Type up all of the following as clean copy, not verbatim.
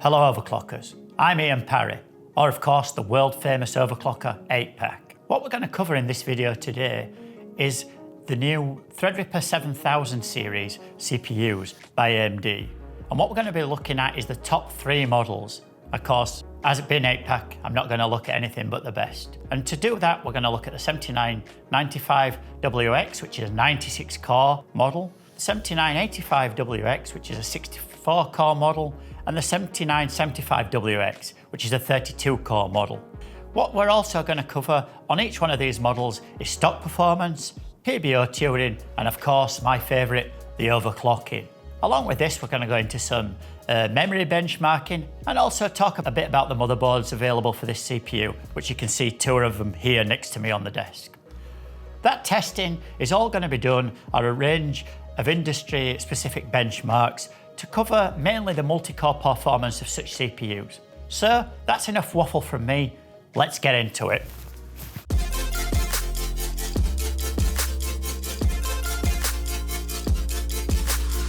Hello Overclockers, I'm Parry, or of course the world famous Overclocker 8-pack. What we're going to cover in this video today is the new Threadripper 7000 series CPUs by AMD. And what we're going to be looking at is the top 3 models. Of course, as it being 8-pack, I'm not going to look at anything but the best. And to do that, we're going to look at the 7995WX, which is a 96 core model, the 7985WX, which is a 64 core model, and the 7975WX, which is a 32 core model. What we're also going to cover on each one of these models is stock performance, PBO tuning, and of course my favourite, the overclocking. Along with this, we're going to go into some memory benchmarking and also talk a bit about the motherboards available for this CPU, which you can see 2 of them here next to me on the desk. That testing is all going to be done on a range of industry-specific benchmarks to cover mainly the multi-core performance of such CPUs. So that's enough waffle from me, let's get into it.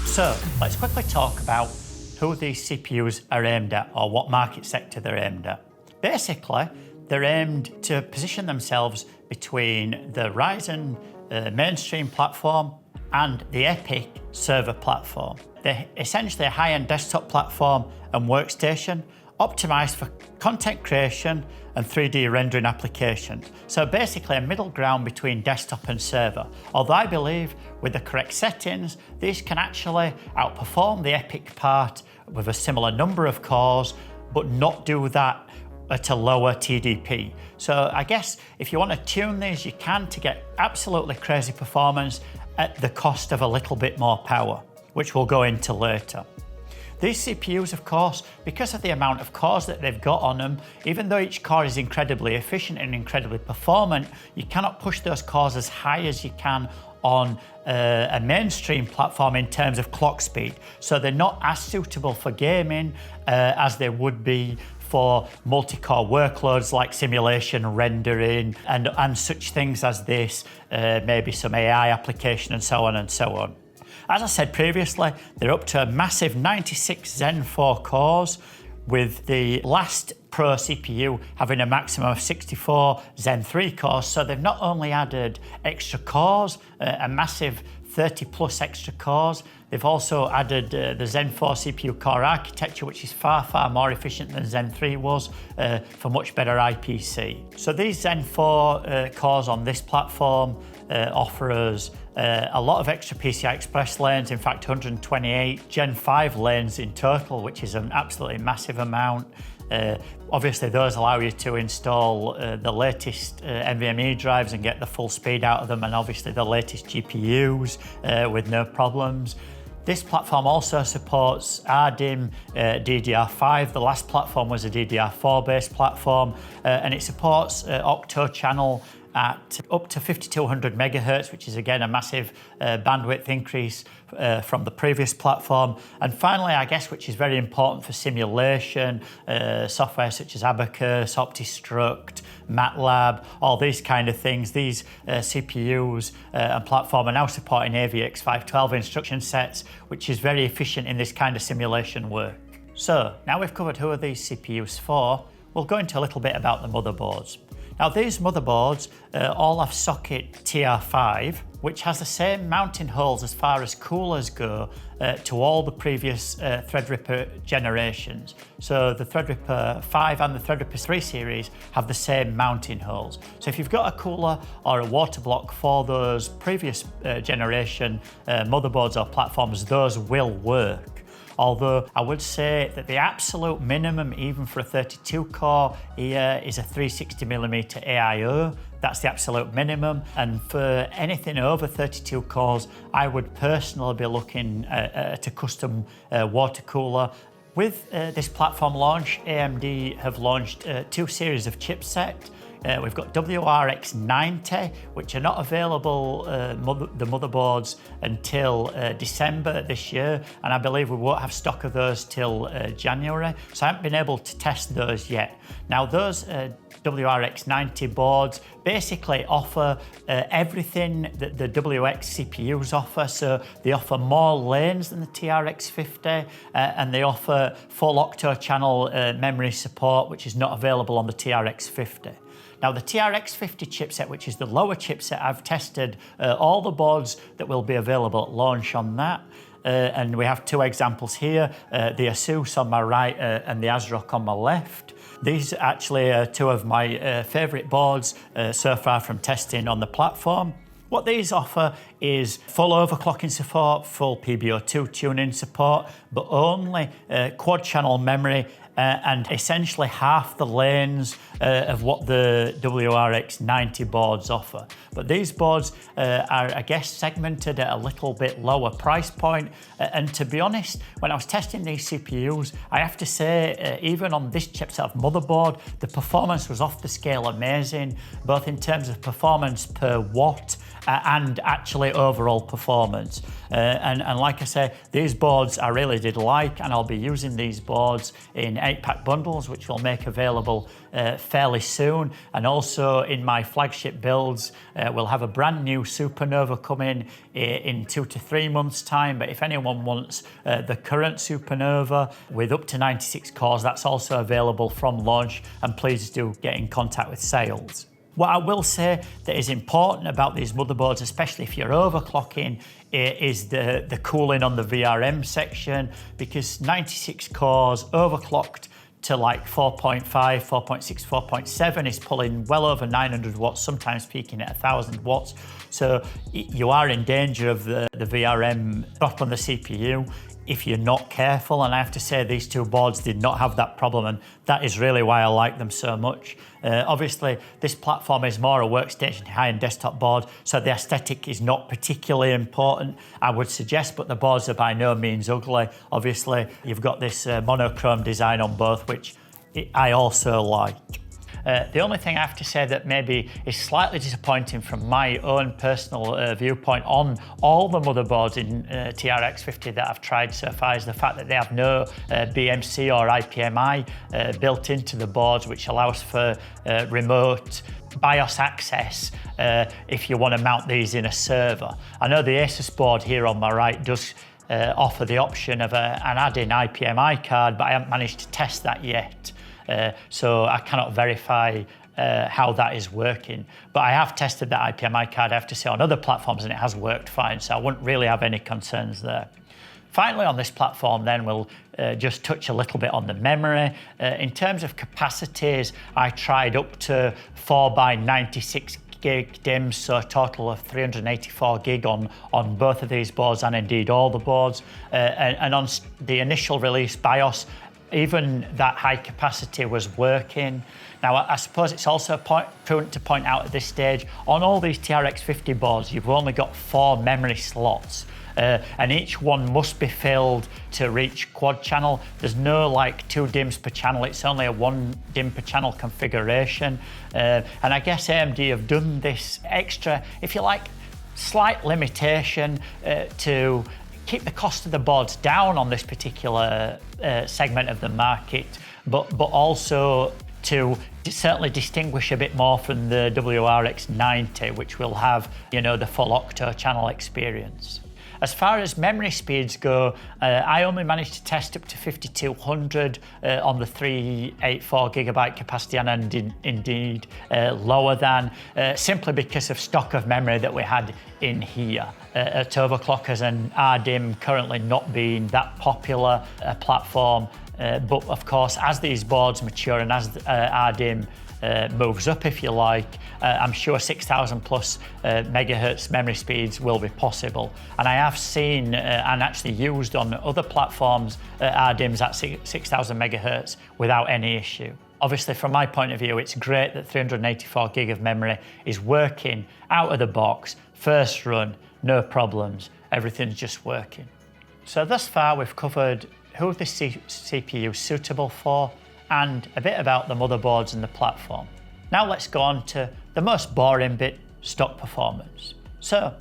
So let's quickly talk about who these CPUs are aimed at, or what market sector they're aimed at. Basically, they're aimed to position themselves between the Ryzen mainstream platform and the EPYC server platform. They're essentially a high-end desktop platform and workstation optimized for content creation and 3D rendering applications. So basically a middle ground between desktop and server. Although I believe with the correct settings, these can actually outperform the EPYC part with a similar number of cores, but not do that at a lower TDP. So I guess if you want to tune these, you can to get absolutely crazy performance at the cost of a little bit more power, which we'll go into later. These CPUs, of course, because of the amount of cores that they've got on them, even though each core is incredibly efficient and incredibly performant, you cannot push those cores as high as you can on a mainstream platform in terms of clock speed. So they're not as suitable for gaming as they would be for multi-core workloads like simulation, rendering, and such things as this, maybe some AI application and so on and so on. As I said previously, they're up to a massive 96 Zen 4 cores, with the last Pro CPU having a maximum of 64 Zen 3 cores. So they've not only added extra cores, a massive 30 plus extra cores, they've also added the Zen 4 CPU core architecture, which is far more efficient than Zen 3 was, for much better IPC. So these Zen 4 cores on this platform offer us a lot of extra PCI Express lanes, in fact 128 Gen 5 lanes in total, which is an absolutely massive amount. Obviously those allow you to install the latest NVMe drives and get the full speed out of them, and obviously the latest GPUs with no problems. This platform also supports RDIMM DDR5. The last platform was a DDR4 based platform, and it supports octo channel at up to 5200 megahertz, which is again a massive bandwidth increase from the previous platform. And finally, I guess, which is very important for simulation, software such as Abacus, OptiStruct, MATLAB, all these kind of things. These CPUs and platform are now supporting AVX512 instruction sets, which is very efficient in this kind of simulation work. So now we've covered who are these CPUs for, we'll go into a little bit about the motherboards. Now these motherboards all have socket TR5, which has the same mounting holes as far as coolers go to all the previous Threadripper generations. So the Threadripper 5 and the Threadripper 3 series have the same mounting holes. So if you've got a cooler or a water block for those previous generation motherboards or platforms, those will work. Although I would say that the absolute minimum, even for a 32 core here, is a 360mm AIO. That's the absolute minimum. And for anything over 32 cores, I would personally be looking at a custom water cooler. With this platform launch, AMD have launched 2 series of chipset. We've got WRX90, which are not available, the motherboards, until December this year, and I believe we won't have stock of those till January, so I haven't been able to test those yet. Now those WRX 90 boards basically offer everything that the WX CPUs offer. So they offer more lanes than the TRX 50, and they offer full octo-channel memory support, which is not available on the TRX 50. Now the TRX 50 chipset, which is the lower chipset, I've tested all the boards that will be available at launch on that. And we have two examples here, the Asus on my right and the ASRock on my left. These are actually two of my favourite boards so far from testing on the platform. What these offer is full overclocking support, full PBO2 tuning support, but only quad channel memory and essentially half the lanes of what the WRX 90 boards offer. But these boards are, I guess, segmented at a little bit lower price point. And to be honest, when I was testing these CPUs, I have to say, even on this chipset of motherboard, the performance was off the scale amazing, both in terms of performance per watt and actually overall performance. And like I say, these boards I really did like, and I'll be using these boards in 8-pack bundles, which we'll make available fairly soon. And also in my flagship builds, we'll have a brand new Supernova coming in 2 to 3 months time. But if anyone wants the current Supernova with up to 96 cores, that's also available from launch, and please do get in contact with sales. What I will say that is important about these motherboards, especially if you're overclocking, is the cooling on the VRM section, because 96 cores overclocked to like 4.5, 4.6, 4.7 is pulling well over 900 watts, sometimes peaking at 1000 watts. So you are in danger of the VRM drop on the CPU if you're not careful. And I have to say, these two boards did not have that problem, and that is really why I like them so much. Obviously, this platform is more a workstation high-end desktop board, so the aesthetic is not particularly important, I would suggest, but the boards are by no means ugly. Obviously, you've got this monochrome design on both, which I also like. The only thing I have to say that maybe is slightly disappointing from my own personal viewpoint on all the motherboards in TRX 50 that I've tried so far is the fact that they have no BMC or IPMI built into the boards, which allows for remote BIOS access if you want to mount these in a server. I know the Asus board here on my right does offer the option of an add-in IPMI card, but I haven't managed to test that yet. So I cannot verify how that is working. But I have tested that IPMI card, I have to say, on other platforms, and it has worked fine, so I wouldn't really have any concerns there. Finally, on this platform then, we'll just touch a little bit on the memory. In terms of capacities, I tried up to 4x96 gig DIMMs, so a total of 384 gig on both of these boards, and indeed all the boards. And on the initial release BIOS, even that high capacity was working. Now, I suppose it's also prudent to point out at this stage, on all these TRX 50 boards, you've only got 4 memory slots, and each one must be filled to reach quad channel. There's no like 2 DIMMs per channel, it's only a 1 DIMM per channel configuration. And I guess AMD have done this extra, if you like, slight limitation to keep the cost of the boards down on this particular segment of the market, but also to certainly distinguish a bit more from the WRX 90, which will have, you know, the full octo channel experience. As far as memory speeds go, I only managed to test up to 5200 on the 384 gigabyte capacity, and indeed lower than, simply because of stock of memory that we had in here. At Overclockers and RDIMM currently not being that popular a platform, but of course, as these boards mature and as RDIMM moves up, if you like, I'm sure 6000 plus megahertz memory speeds will be possible. And I have seen and actually used on other platforms RDIMMs at 6000 megahertz without any issue. Obviously, from my point of view, it's great that 384 gig of memory is working out of the box, first run, no problems, everything's just working. So thus far, we've covered who the CPU is suitable for, and a bit about the motherboards and the platform. Now let's go on to the most boring bit, stock performance. So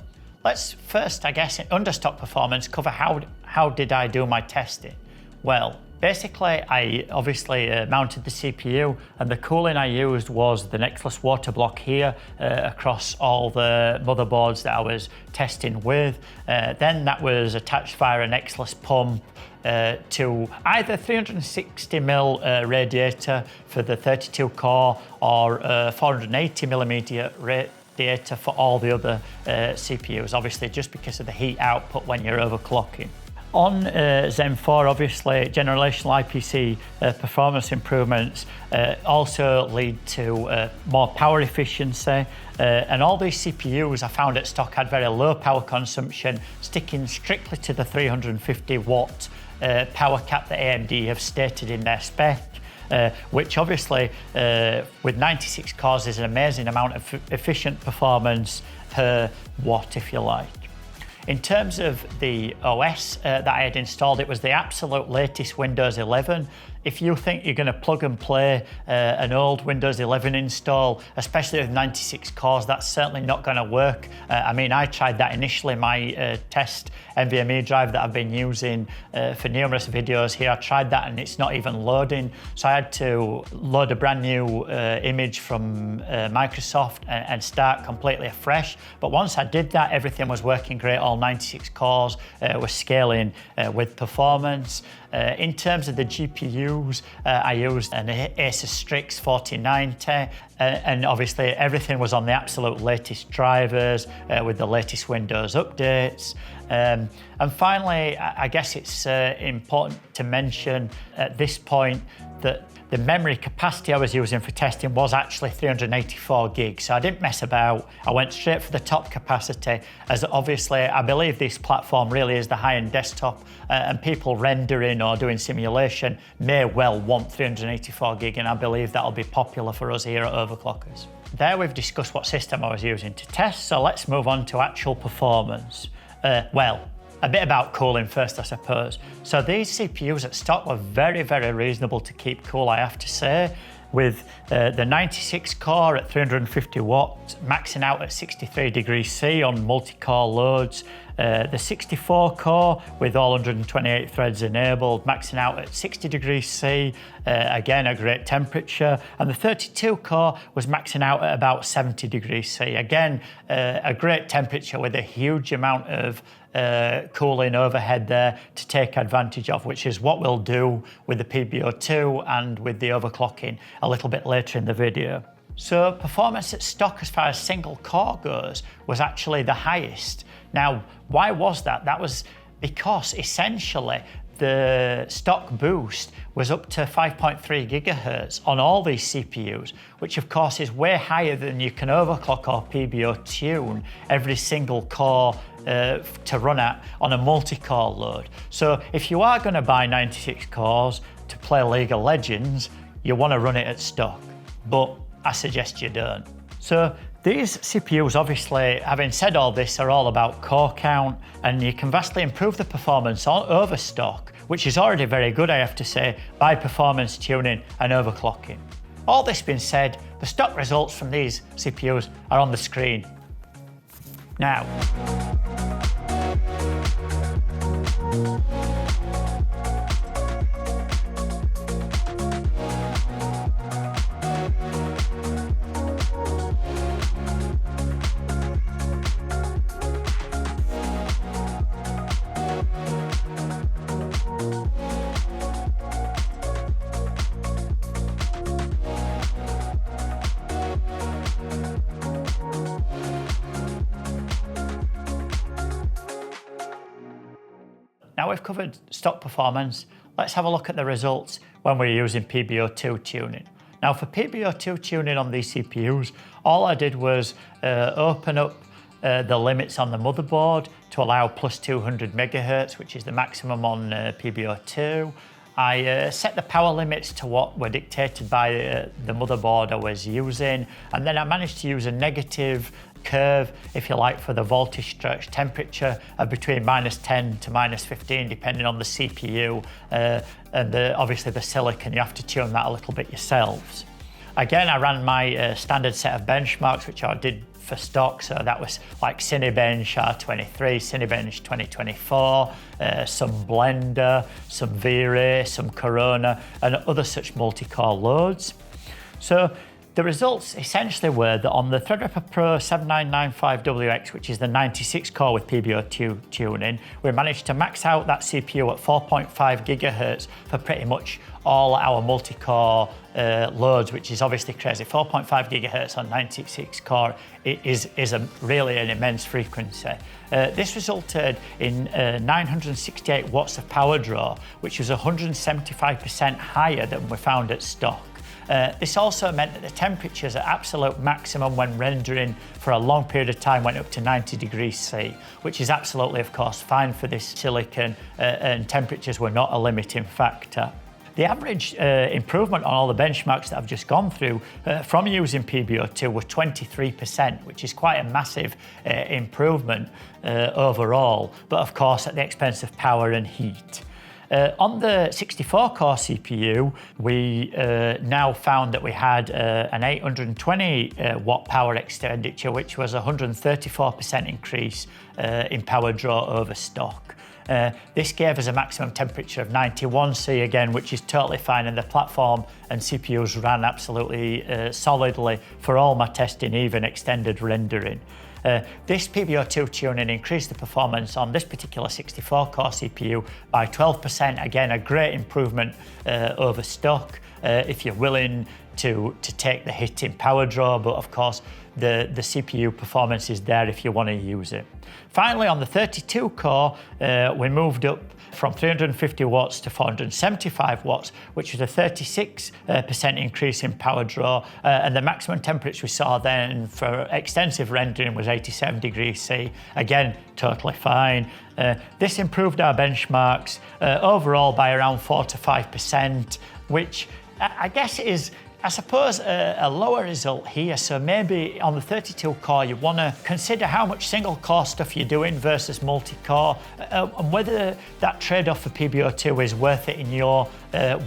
let's first, I guess, under stock performance, cover how did I do my testing. Well, Basically, I obviously mounted the CPU, and the cooling I used was the Nexus water block here across all the motherboards that I was testing with. Then that was attached via a Nexus pump to either 360mm radiator for the 32 core or 480mm radiator for all the other CPUs, obviously just because of the heat output when you're overclocking. On Zen 4, obviously, generational IPC performance improvements also lead to more power efficiency. And all these CPUs I found at stock had very low power consumption, sticking strictly to the 350 watt power cap that AMD have stated in their spec. Which obviously, with 96 cores, is an amazing amount of efficient performance per watt, if you like. In terms of the OS that I had installed, it was the absolute latest Windows 11. If you think you're going to plug and play an old Windows 11 install, especially with 96 cores, that's certainly not going to work. I mean, I tried that initially, my test NVMe drive that I've been using for numerous videos here. I tried that and it's not even loading. So I had to load a brand new image from Microsoft and start completely afresh. But once I did that, everything was working great. All 96 cores were scaling with performance. In terms of the GPUs, I used an Asus Strix 4090, and obviously everything was on the absolute latest drivers with the latest Windows updates. And finally, I guess it's important to mention at this point that the memory capacity I was using for testing was actually 384 gigs. So I didn't mess about. I went straight for the top capacity, as obviously I believe this platform really is the high-end desktop, and people rendering or doing simulation may well want 384 gig, and I believe that'll be popular for us here at Overclockers. There we've discussed what system I was using to test, so let's move on to actual performance. Well, a bit about cooling first, I suppose. So these CPUs at stock were very, very reasonable to keep cool, I have to say, with the 96 core at 350 watts, maxing out at 63 degrees C on multi-core loads. The 64 core with all 128 threads enabled, maxing out at 60 degrees C, again a great temperature. And the 32 core was maxing out at about 70 degrees C, again a great temperature with a huge amount of cooling overhead there to take advantage of, which is what we'll do with the PBO2 and with the overclocking a little bit later in the video. So performance at stock as far as single core goes was actually the highest. Now, why was that? That was because essentially the stock boost was up to 5.3 gigahertz on all these CPUs, which of course is way higher than you can overclock or PBO tune every single core to run at on a multi-core load. So if you are going to buy 96 cores to play League of Legends, you want to run it at stock, but I suggest you don't. So these CPUs, obviously, having said all this, are all about core count, and you can vastly improve the performance over stock, which is already very good, I have to say, by performance tuning and overclocking. All this being said, the stock results from these CPUs are on the screen now. Now we've covered stock performance, let's have a look at the results when we're using PBO2 tuning. Now for PBO2 tuning on these CPUs, all I did was open up the limits on the motherboard to allow plus 200 megahertz, which is the maximum on PBO2. I set the power limits to what were dictated by the motherboard I was using, and then I managed to use a negative curve, if you like, for the voltage stretch temperature of between -10 to -15, depending on the CPU and obviously the silicon. You have to tune that a little bit yourselves. Again, I ran my standard set of benchmarks, which I did for stock. So that was like Cinebench R23, Cinebench 2024, some Blender, some VRAY, some Corona, and other such multi-core loads. So the results essentially were that on the Threadripper Pro 7995WX, which is the 96 core with PBO2 tuning, we managed to max out that CPU at 4.5 gigahertz for pretty much all our multi-core loads, which is obviously crazy. 4.5 gigahertz on 96 core is really an immense frequency. This resulted in 968 watts of power draw, which was 175% higher than we found at stock. This also meant that the temperatures at absolute maximum when rendering for a long period of time went up to 90 degrees C, which is absolutely, of course, fine for this silicon, and temperatures were not a limiting factor. The average improvement on all the benchmarks that I've just gone through from using PBO2 was 23%, which is quite a massive improvement overall, but of course at the expense of power and heat. On the 64-core CPU, we now found that we had an 820 watt power expenditure, which was a 134% increase in power draw over stock. This gave us a maximum temperature of 91 C again, which is totally fine, and the platform and CPUs ran absolutely solidly for all my testing, even extended rendering. This PBO2 tuning increased the performance on this particular 64-core CPU by 12%. Again, a great improvement over stock if you're willing to take the hit in power draw, but of course the CPU performance is there if you want to use it. Finally, on the 32-core, we moved up from 350 watts to 475 watts, which was a 36% increase in power draw, and the maximum temperature we saw then for extensive rendering was 87 degrees C. Again, totally fine. This improved our benchmarks overall by around 4 to 5%, which I guess is, I suppose, a lower result here. So maybe on the 32 core, you want to consider how much single core stuff you're doing versus multi-core, and whether that trade-off for PBO2 is worth it in your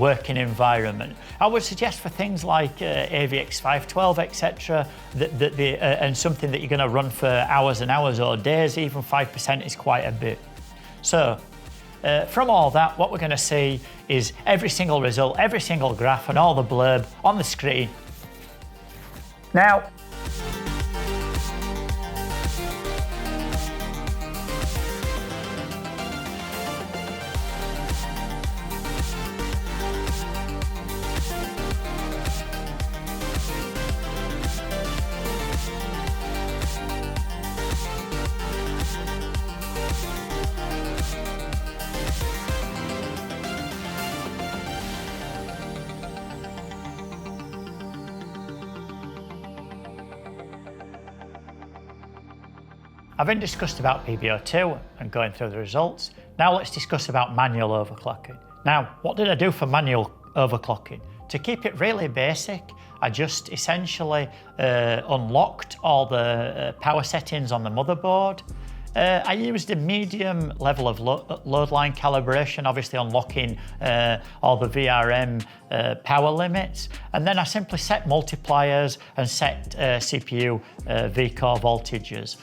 working environment. I would suggest for things like AVX 512, etc., and something that you're going to run for hours and hours or days, even 5% is quite a bit. So from all that, what we're going to see is every single result, every single graph, and all the blurb on the screen now. Having discussed about PBO2 and going through the results, now let's discuss about manual overclocking. Now, what did I do for manual overclocking? To keep it really basic, I just essentially unlocked all the power settings on the motherboard. I used a medium level of load line calibration, obviously unlocking all the VRM power limits, and then I simply set multipliers and set CPU V-core voltages,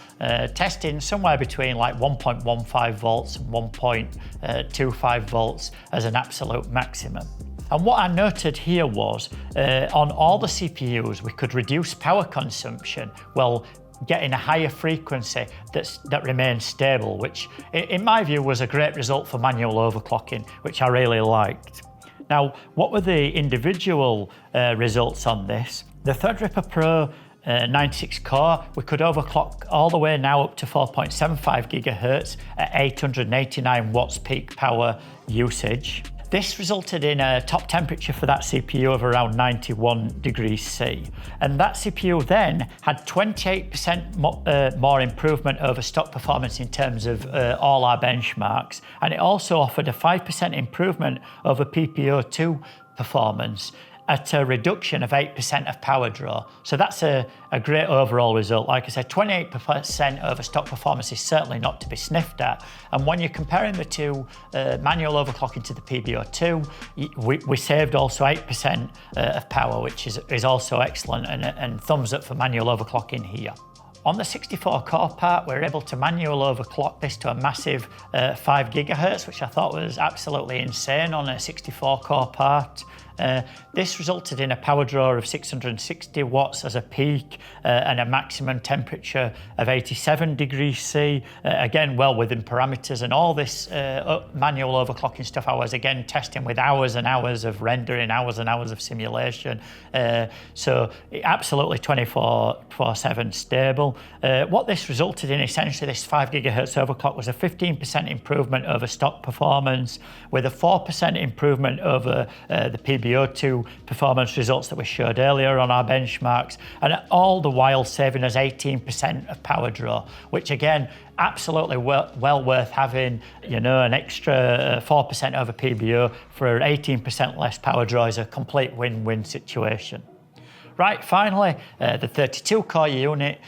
testing somewhere between like 1.15 volts and 1.25 volts as an absolute maximum. And what I noted here was on all the CPUs we could reduce power consumption while getting a higher frequency that remains stable, which in my view was a great result for manual overclocking, which I really liked. Now, what were the individual results on this? The Threadripper Pro 96 core, we could overclock all the way now up to 4.75 gigahertz at 889 watts peak power usage. This resulted in a top temperature for that CPU of around 91 degrees C. And that CPU then had 28% more improvement over stock performance in terms of all our benchmarks. And it also offered a 5% improvement over PBO2 performance. at a reduction of 8% of power draw. So that's a great overall result. Like I said, 28% over stock performance is certainly not to be sniffed at. And when you're comparing the two, manual overclocking to the PBO2, we saved also 8% of power, which is also excellent, and thumbs up for manual overclocking here. On the 64 core part, we're able to manual overclock this to a massive 5 gigahertz, which I thought was absolutely insane on a 64 core part. This resulted in a power draw of 660 watts as a peak and a maximum temperature of 87 degrees C, again well within parameters, and all this manual overclocking stuff I was again testing with hours and hours of rendering, hours and hours of simulation, so absolutely 24/7 stable. What this resulted in, essentially this 5 gigahertz overclock, was a 15% improvement over stock performance, with a 4% improvement over the PBO2 performance results that we showed earlier on our benchmarks, and all the while saving us 18% of power draw, which again, absolutely well worth having. You know, an extra 4% over PBO for 18% less power draw is a complete win-win situation. Right, finally, the 32 core unit.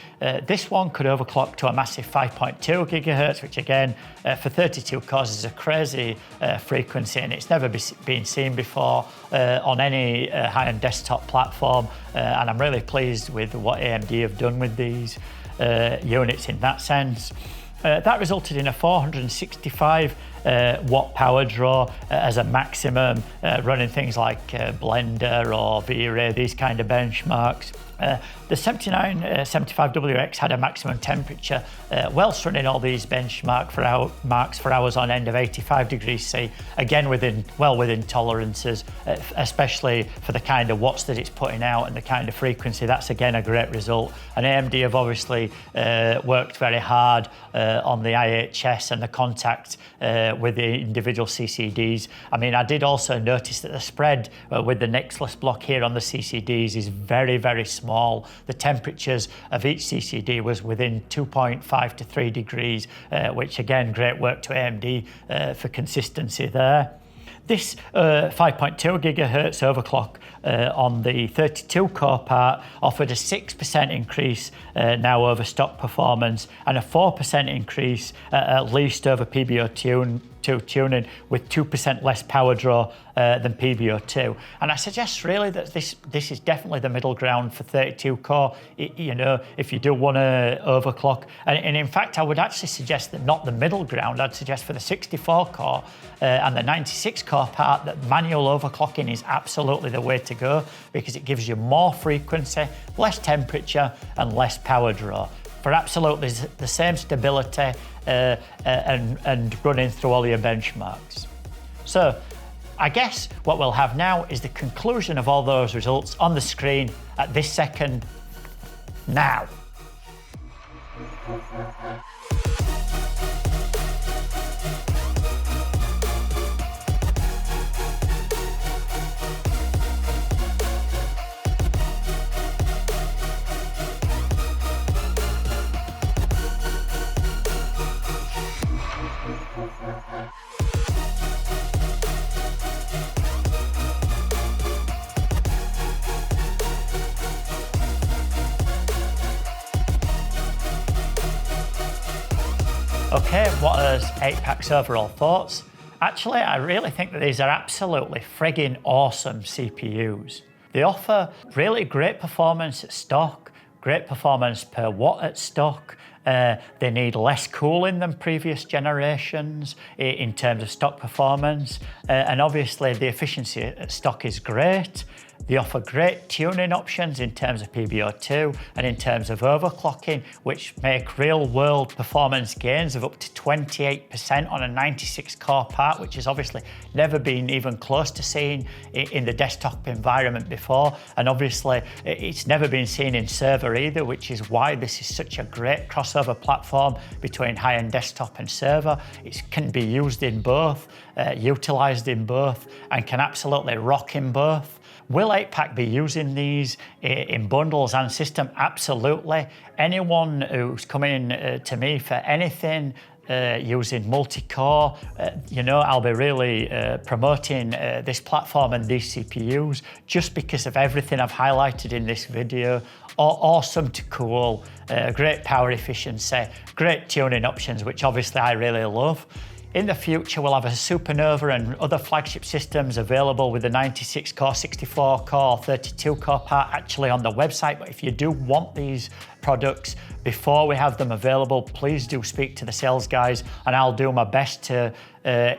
This one could overclock to a massive 5.2 gigahertz, which again, for 32 cores is a crazy frequency, and it's never been seen before on any high-end desktop platform. And I'm really pleased with what AMD have done with these units in that sense. That resulted in a 465 watt power draw as a maximum, running things like Blender or VRAY, these kind of benchmarks. The 7975WX had a maximum temperature, whilst running all these benchmarks for hours on end, of 85 degrees C, again well within tolerances, especially for the kind of watts that it's putting out and the kind of frequency. That's again a great result. And AMD have obviously worked very hard on the IHS and the contact with the individual CCDs. I mean, I did also notice that the spread with the Nexus block here on the CCDs is very, very small. The temperatures of each CCD was within 2.5 to 3 degrees, which again, great work to AMD for consistency there. This 5.2 gigahertz overclock on the 32 core part offered a 6% increase now over stock performance, and a 4% increase at least over PBO2 tuning, with 2% less power draw than PBO2. And I suggest really that this is definitely the middle ground for 32 core, you know, if you do want to overclock. And in fact, I would actually suggest that not the middle ground. I'd suggest for the 64 core and the 96 core part that manual overclocking is absolutely the way to go, because it gives you more frequency, less temperature and less power draw for absolutely the same stability and running through all your benchmarks. So I guess what we'll have now is the conclusion of all those results on the screen at this second now. Okay, what are 8Pack's overall thoughts? Actually, I really think that these are absolutely friggin' awesome CPUs. They offer really great performance at stock, great performance per watt at stock. They need less cooling than previous generations in terms of stock performance. And obviously the efficiency at stock is great. They offer great tuning options in terms of PBO2 and in terms of overclocking, which make real-world performance gains of up to 28% on a 96 core part, which has obviously never been even close to seen in the desktop environment before. And obviously it's never been seen in server either, which is why this is such a great crossover platform between high-end desktop and server. It can be used in both, utilized in both, and can absolutely rock in both. Will 8Pack be using these in bundles and system? Absolutely. Anyone who's coming to me for anything using multi-core. I'll be really promoting this platform and these CPUs just because of everything I've highlighted in this video. Awesome to cool, great power efficiency, great tuning options, which obviously I really love. In the future, we'll have a Supernova and other flagship systems available with the 96 core, 64 core, 32 core part actually on the website. But if you do want these products before we have them available, please do speak to the sales guys and I'll do my best to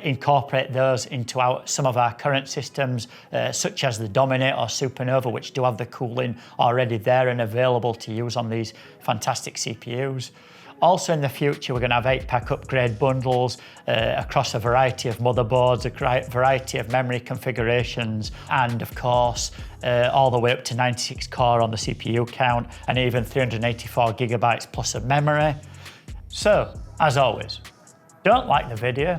incorporate those into some of our current systems, such as the Dominate or Supernova, which do have the cooling already there and available to use on these fantastic CPUs. Also in the future, we're going to have 8-pack upgrade bundles across a variety of motherboards, a variety of memory configurations, and of course, all the way up to 96 core on the CPU count, and even 384 gigabytes plus of memory. So, as always, don't like the video,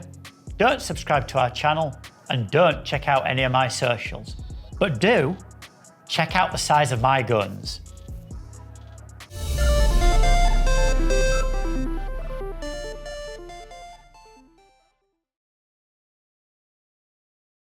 don't subscribe to our channel, and don't check out any of my socials. But do check out the size of my guns.